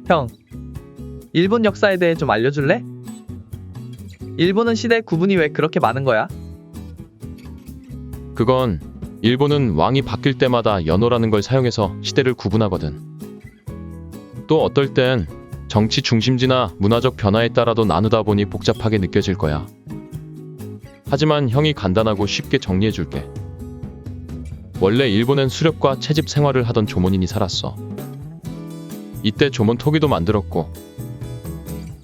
형, 일본 역사에 대해 좀 알려줄래? 일본은 시대 구분이 왜 그렇게 많은 거야? 그건 일본은 왕이 바뀔 때마다 연호라는 걸 사용해서 시대를 구분하거든. 또 어떨 땐 정치 중심지나 문화적 변화에 따라도 나누다 보니 복잡하게 느껴질 거야. 하지만 형이 간단하고 쉽게 정리해줄게. 원래 일본엔 수렵과 채집 생활을 하던 조문인이 살았어. 이때 조문 토기도 만들었고,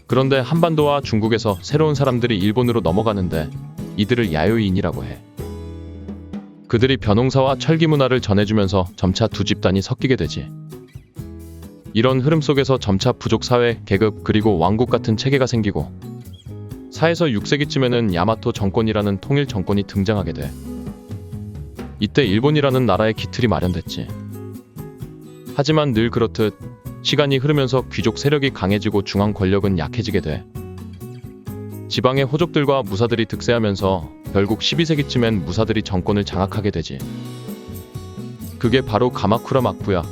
그런데 한반도와 중국에서 새로운 사람들이 일본으로 넘어가는데 이들을 야요인이라고 해. 그들이 벼농사와 철기 문화를 전해주면서 점차 두 집단이 섞이게 되지. 이런 흐름 속에서 점차 부족 사회, 계급, 그리고 왕국 같은 체계가 생기고 4에서 6세기쯤에는 야마토 정권이라는 통일 정권이 등장하게 돼. 이때 일본이라는 나라의 기틀이 마련됐지. 하지만 늘 그렇듯 시간이 흐르면서 귀족 세력이 강해지고 중앙 권력은 약해지게 돼. 지방의 호족들과 무사들이 득세하면서 결국 12세기쯤엔 무사들이 정권을 장악하게 되지. 그게 바로 가마쿠라 막부야.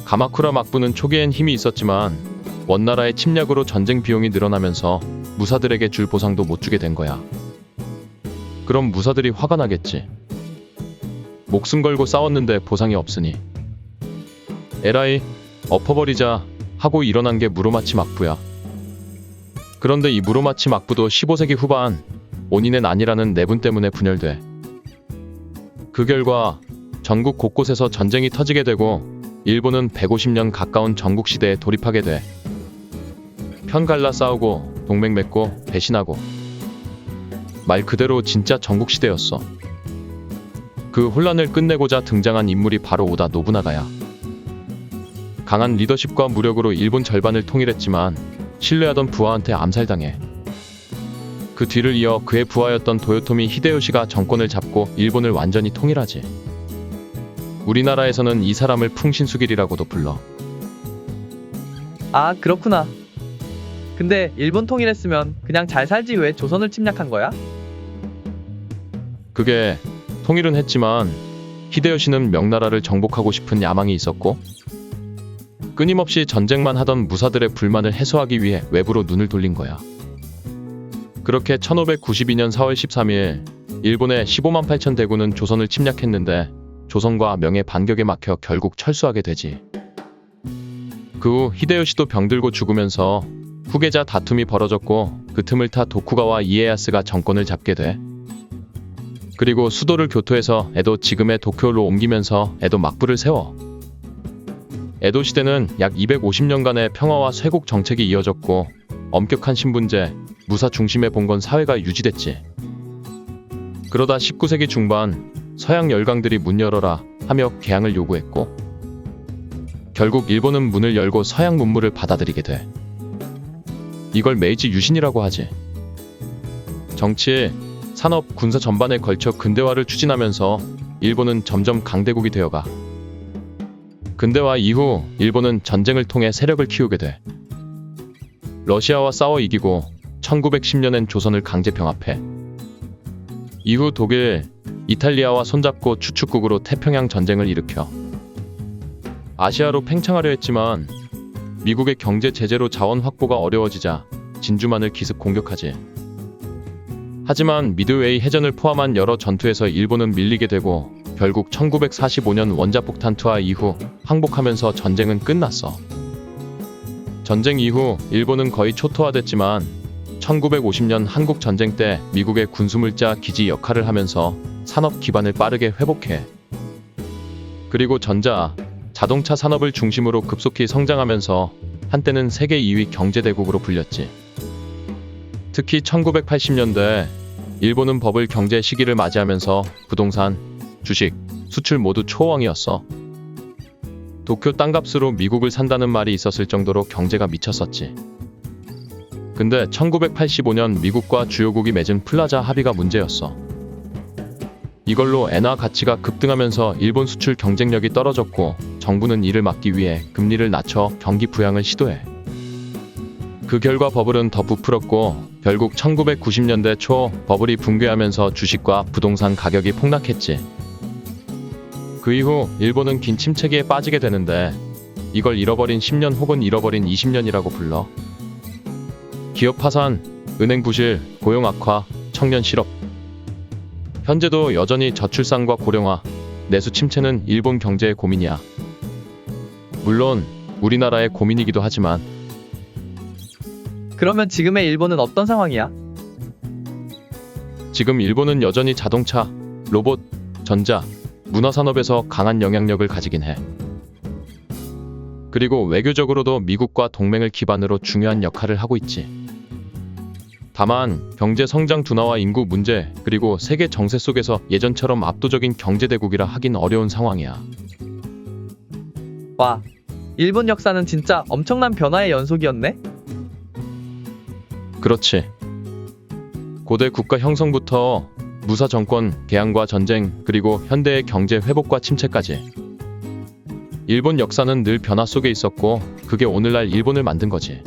가마쿠라 막부는 초기엔 힘이 있었지만 원나라의 침략으로 전쟁 비용이 늘어나면서 무사들에게 줄 보상도 못 주게 된 거야. 그럼 무사들이 화가 나겠지. 목숨 걸고 싸웠는데 보상이 없으니 에라이 엎어버리자 하고 일어난 게 무로마치 막부야. 그런데 이 무로마치 막부도 15세기 후반 온인의 난이라는 내분 때문에 분열돼. 그 결과 전국 곳곳에서 전쟁이 터지게 되고 일본은 150년 가까운 전국시대에 돌입하게 돼. 편 갈라 싸우고 동맹 맺고 배신하고 말 그대로 진짜 전국시대였어. 그 혼란을 끝내고자 등장한 인물이 바로 오다 노부나가야. 강한 리더십과 무력으로 일본 절반을 통일했지만 신뢰하던 부하한테 암살당해. 그 뒤를 이어 그의 부하였던 도요토미 히데요시가 정권을 잡고 일본을 완전히 통일하지. 우리나라에서는 이 사람을 풍신수길이라고도 불러. 아, 그렇구나. 근데 일본 통일했으면 그냥 잘 살지 왜 조선을 침략한 거야? 그게 통일은 했지만 히데요시는 명나라를 정복하고 싶은 야망이 있었고 끊임없이 전쟁만 하던 무사들의 불만을 해소하기 위해 외부로 눈을 돌린 거야. 그렇게 1592년 4월 13일 일본의 15만 8천 대군은 조선을 침략했는데 조선과 명의 반격에 막혀 결국 철수하게 되지. 그 후 히데요시도 병들고 죽으면서 후계자 다툼이 벌어졌고 그 틈을 타 도쿠가와 이에야스가 정권을 잡게 돼. 그리고 수도를 교토에서 에도 지금의 도쿄로 옮기면서 에도 막부를 세워. 에도 시대는 약 250년간의 평화와 쇄국 정책이 이어졌고 엄격한 신분제, 무사 중심의 봉건 사회가 유지됐지. 그러다 19세기 중반 서양 열강들이 문 열어라 하며 개항을 요구했고 결국 일본은 문을 열고 서양 문물을 받아들이게 돼. 이걸 메이지 유신이라고 하지. 정치, 산업, 군사 전반에 걸쳐 근대화를 추진하면서 일본은 점점 강대국이 되어가. 근대화 이후 일본은 전쟁을 통해 세력을 키우게 돼. 러시아와 싸워 이기고 1910년엔 조선을 강제 병합해. 이후 독일, 이탈리아와 손잡고 주축국으로 태평양 전쟁을 일으켜. 아시아로 팽창하려 했지만 미국의 경제 제재로 자원 확보가 어려워지자 진주만을 기습 공격하지. 하지만 미드웨이 해전을 포함한 여러 전투에서 일본은 밀리게 되고 결국 1945년 원자폭탄 투하 이후 항복하면서 전쟁은 끝났어. 전쟁 이후 일본은 거의 초토화됐지만 1950년 한국 전쟁 때 미국의 군수물자 기지 역할을 하면서 산업 기반을 빠르게 회복해. 그리고 전자, 자동차 산업을 중심으로 급속히 성장하면서 한때는 세계 2위 경제대국으로 불렸지. 특히 1980년대 일본은 버블 경제 시기를 맞이하면서 부동산, 주식, 수출 모두 초호황이었어. 도쿄 땅값으로 미국을 산다는 말이 있었을 정도로 경제가 미쳤었지. 근데 1985년 미국과 주요국이 맺은 플라자 합의가 문제였어. 이걸로 엔화 가치가 급등하면서 일본 수출 경쟁력이 떨어졌고 정부는 이를 막기 위해 금리를 낮춰 경기 부양을 시도해. 그 결과 버블은 더 부풀었고 결국 1990년대 초 버블이 붕괴하면서 주식과 부동산 가격이 폭락했지. 그 이후 일본은 긴 침체기에 빠지게 되는데 이걸 잃어버린 10년 혹은 잃어버린 20년이라고 불러. 기업 파산, 은행 부실, 고용 악화, 청년 실업. 현재도 여전히 저출산과 고령화, 내수 침체는 일본 경제의 고민이야. 물론 우리나라의 고민이기도 하지만 그러면 지금의 일본은 어떤 상황이야? 지금 일본은 여전히 자동차, 로봇, 전자, 문화산업에서 강한 영향력을 가지긴 해. 그리고 외교적으로도 미국과 동맹을 기반으로 중요한 역할을 하고 있지. 다만 경제 성장 둔화와 인구 문제 그리고 세계 정세 속에서 예전처럼 압도적인 경제대국이라 하긴 어려운 상황이야. 와, 일본 역사는 진짜 엄청난 변화의 연속이었네? 그렇지. 고대 국가 형성부터 무사 정권, 개항과 전쟁, 그리고 현대의 경제 회복과 침체까지. 일본 역사는 늘 변화 속에 있었고, 그게 오늘날 일본을 만든 거지.